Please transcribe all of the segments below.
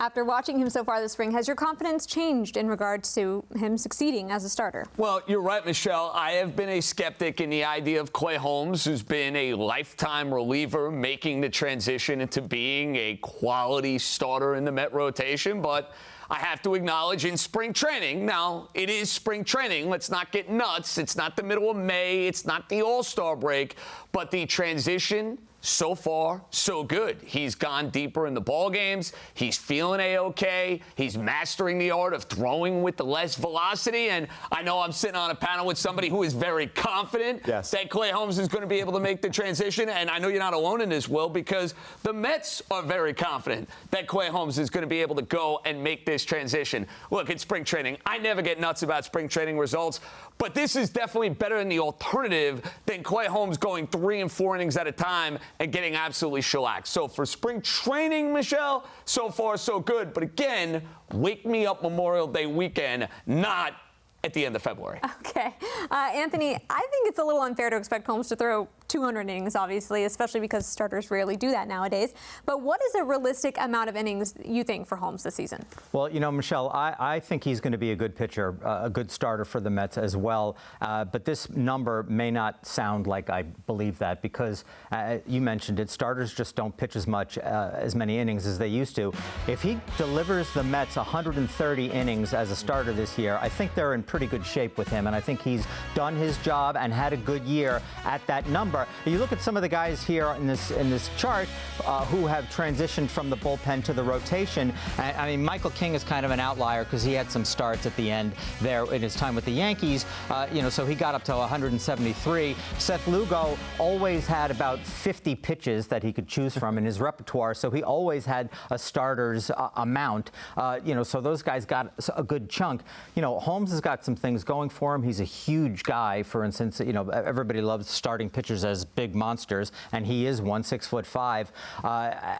After watching him so far this spring, has your confidence changed in regards to him succeeding as a starter? Well, you're right, Michelle. I have been a skeptic in the idea of Clay Holmes, who's been a lifetime reliever, making the transition into being a quality starter in the Met rotation. But I have to acknowledge in spring training, now it is spring training, let's not get nuts. It's not the middle of May. It's not the All-Star break. But the transition, so far, so good. He's gone deeper in the ball games. He's feeling A-OK. He's mastering the art of throwing with the less velocity. And I know I'm sitting on a panel with somebody who is very confident that Clay Holmes is going to be able to make the transition. And I know you're not alone in this, Will, because the Mets are very confident that Clay Holmes is going to be able to go and make this transition. Look, it's spring training. I never get nuts about spring training results, but this is definitely better than the alternative than Clay Holmes going 3 and 4 innings at a time and getting absolutely shellacked. So for spring training, Michelle, so far so good. But again, wake me up Memorial Day weekend, not at the end of February. Okay. Anthony, I think it's a little unfair to expect Holmes to throw 200 innings, obviously, especially because starters rarely do that nowadays. But what is a realistic amount of innings you think for Holmes this season? Well, you know, Michelle, I think he's going to be a good pitcher, a good starter for the Mets as well. But this number may not sound like I believe that because you mentioned it. Starters just don't pitch as many innings as they used to. If he delivers the Mets 130 innings as a starter this year, I think they're in pretty good shape with him. And I think he's done his job and had a good year at that number. You look at some of the guys here in this chart who have transitioned from the bullpen to the rotation. I mean, Michael King is kind of an outlier because he had some starts at the end there in his time with the Yankees. So he got up to 173. Seth Lugo always had about 50 pitches that he could choose from in his repertoire, so he always had a starter's amount. So those guys got a good chunk. Holmes has got some things going for him. He's a huge guy. For instance, everybody loves starting pitchers as big monsters, and he is 6'5".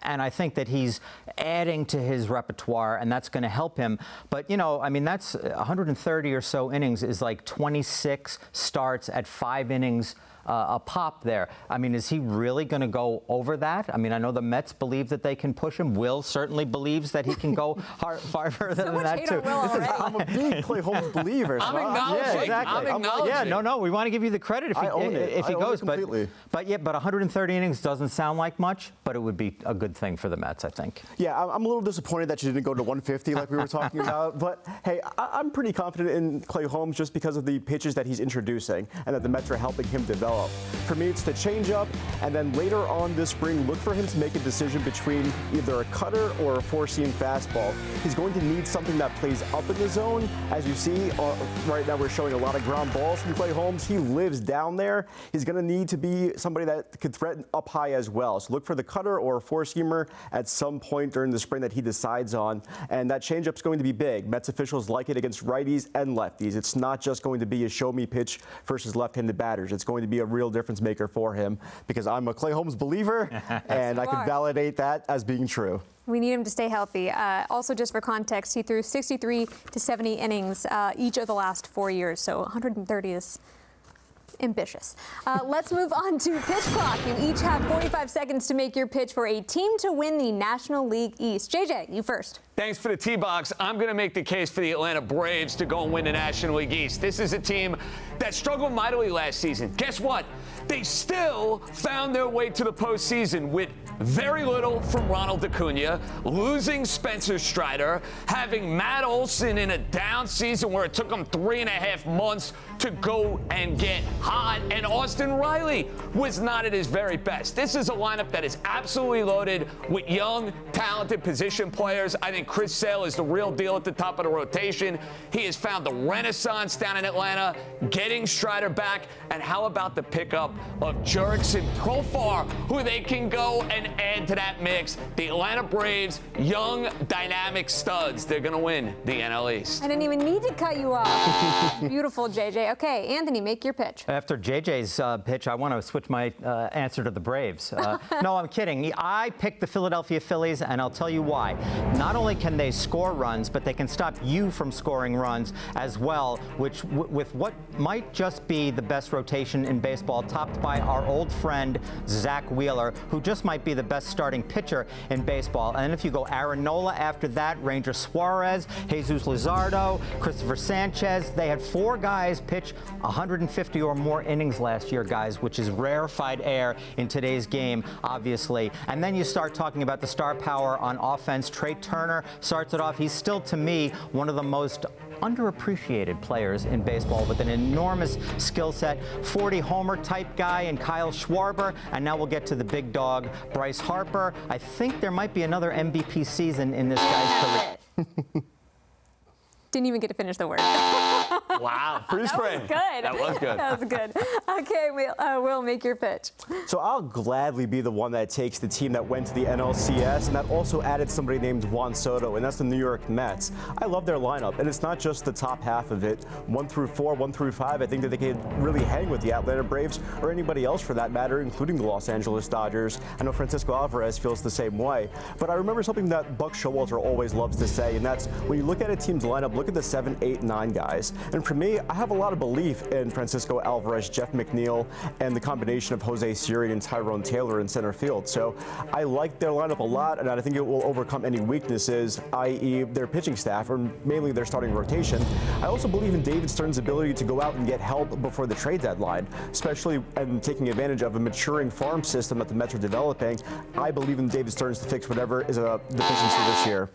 And I think that he's adding to his repertoire, and that's going to help him. But, that's 130 or so innings is like 26 starts at 5 innings a pop there. I mean, is he really going to go over that? I mean, I know the Mets believe that they can push him. Will certainly believes that he can go far further than that, too. I'm a big Clay Holmes believer. I'm acknowledging. Yeah, exactly. I'm acknowledging. Yeah, no, we want to give you the credit if he goes. But 130 innings doesn't sound like much, but it would be a good thing for the Mets, I think. Yeah, I'm a little disappointed that you didn't go to 150 like we were talking about. But, hey, I'm pretty confident in Clay Holmes just because of the pitches that he's introducing and that the Mets are helping him develop. For me, it's the changeup, and then later on this spring, look for him to make a decision between either a cutter or a four-seam fastball. He's going to need something that plays up in the zone. As you see, right now we're showing a lot of ground balls from Clay Holmes. He lives down there. He's going to need to be somebody that could threaten up high as well. So look for the cutter or a four-seamer at some point during the spring that he decides on. And that changeup's going to be big. Mets officials like it against righties and lefties. It's not just going to be a show-me pitch versus left-handed batters. It's going to be a real difference maker for him because I'm a Clay Holmes believer and I can validate that as being true. We need him to stay healthy. Also, just for context, he threw 63 to 70 innings each of the last 4 years, so 130 is ambitious. Let's move on to pitch clock. You each have 45 seconds to make your pitch for a team to win the National League East. JJ, you first. Thanks for the T-Box. I'm going to make the case for the Atlanta Braves to go and win the National League East. This is a team that struggled mightily last season. Guess what? They still found their way to the postseason with very little from Ronald Acuna, losing Spencer Strider, having Matt Olson in a down season where it took him 3.5 months to go and get hot, and Austin Riley was not at his very best. This is a lineup that is absolutely loaded with young, talented position players. I think Chris Sale is the real deal at the top of the rotation. He has found the renaissance down in Atlanta, getting Strider back, and how about the pickup of Jurickson Profar, who they can go and add to that mix. The Atlanta Braves, young, dynamic studs. They're going to win the NL East. I didn't even need to cut you off. Beautiful, JJ. Okay, Anthony, make your pitch. After JJ's pitch, I want to switch my answer to the Braves. No, I'm kidding. I picked the Philadelphia Phillies, and I'll tell you why. Not only can they score runs, but they can stop you from scoring runs as well, which with what might just be the best rotation in baseball, topped by our old friend Zach Wheeler, who just might be be the best starting pitcher in baseball. And then if you go Aaron Nola after that, Ranger Suarez, Jesus Luzardo, Christopher Sanchez, they had 4 guys pitch 150 or more innings last year, guys, which is rarefied air in today's game, obviously. And then you start talking about the star power on offense. Trey Turner starts it off. He's still, to me, one of the most underappreciated players in baseball with an enormous skill set, 40 homer type guy, and Kyle Schwarber. And now we'll get to the big dog, Bryce Harper. I think there might be another MVP season in this guy's career. Didn't even get to finish the word. Wow. Freeze frame. Good. That was good. That was good. Okay, Will, make your pitch. So I'll gladly be the one that takes the team that went to the NLCS and that also added somebody named Juan Soto, and that's the New York Mets. I love their lineup, and it's not just the top half of it. 1 through 4, 1 through 5, I think that they can really hang with the Atlanta Braves or anybody else for that matter, including the Los Angeles Dodgers. I know Francisco Alvarez feels the same way. But I remember something that Buck Showalter always loves to say, and that's when you look at a team's lineup, look at the 7, 8, 9 guys. And for me, I have a lot of belief in Francisco Alvarez, Jeff McNeil, and the combination of Jose Siri and Tyrone Taylor in center field. So I like their lineup a lot, and I think it will overcome any weaknesses, i.e. their pitching staff, or mainly their starting rotation. I also believe in David Stern's ability to go out and get help before the trade deadline, especially and taking advantage of a maturing farm system that the Mets are developing. I believe in David Stearns to fix whatever is a deficiency this year.